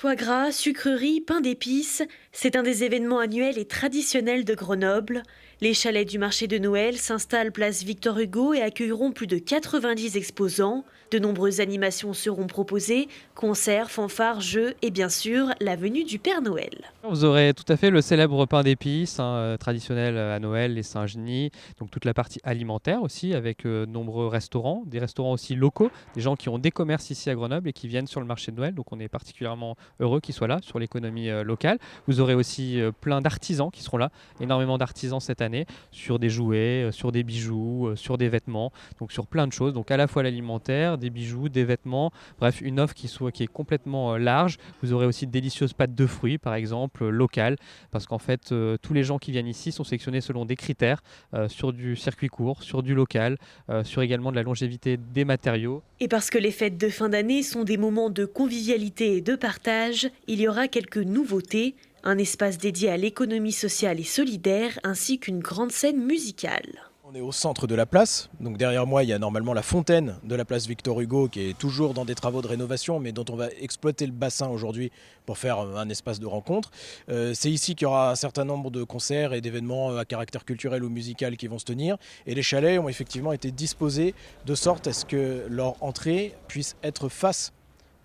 Foie gras, sucreries, pain d'épices, c'est un des événements annuels et traditionnels de Grenoble. Les chalets du marché de Noël s'installent place Victor Hugo et accueilleront plus de 90 exposants. De nombreuses animations seront proposées, concerts, fanfares, jeux et bien sûr la venue du Père Noël. Vous aurez tout à fait le célèbre pain d'épices, hein, traditionnel à Noël, les Saint-Genis, donc toute la partie alimentaire aussi, avec nombreux restaurants, des restaurants aussi locaux, des gens qui ont des commerces ici à Grenoble et qui viennent sur le marché de Noël, donc on est particulièrement heureux qu'ils soient là sur l'économie locale. Vous aurez aussi plein d'artisans qui seront là, énormément d'artisans cette année, sur des jouets, sur des bijoux, sur des vêtements, donc sur plein de choses, donc à la fois l'alimentaire, des bijoux, des vêtements, bref, une offre qui est complètement large. Vous aurez aussi de délicieuses pâtes de fruits, par exemple, locales, parce qu'en fait, tous les gens qui viennent ici sont sélectionnés selon des critères sur du circuit court, sur du local, sur également de la longévité des matériaux. Et parce que les fêtes de fin d'année sont des moments de convivialité et de partage, il y aura quelques nouveautés, un espace dédié à l'économie sociale et solidaire ainsi qu'une grande scène musicale. On est au centre de la place, donc derrière moi il y a normalement la fontaine de la place Victor Hugo qui est toujours dans des travaux de rénovation mais dont on va exploiter le bassin aujourd'hui pour faire un espace de rencontre. C'est ici qu'il y aura un certain nombre de concerts et d'événements à caractère culturel ou musical qui vont se tenir et les chalets ont effectivement été disposés de sorte à ce que leur entrée puisse être face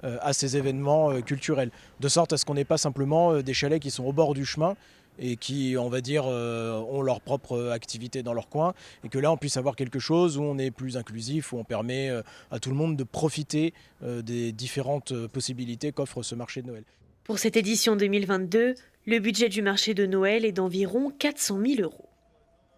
à ces événements culturels, de sorte à ce qu'on n'ait pas simplement des chalets qui sont au bord du chemin et qui, on va dire, ont leur propre activité dans leur coin, et que là, on puisse avoir quelque chose où on est plus inclusif, où on permet à tout le monde de profiter des différentes possibilités qu'offre ce marché de Noël. Pour cette édition 2022, le budget du marché de Noël est d'environ 400 000 €.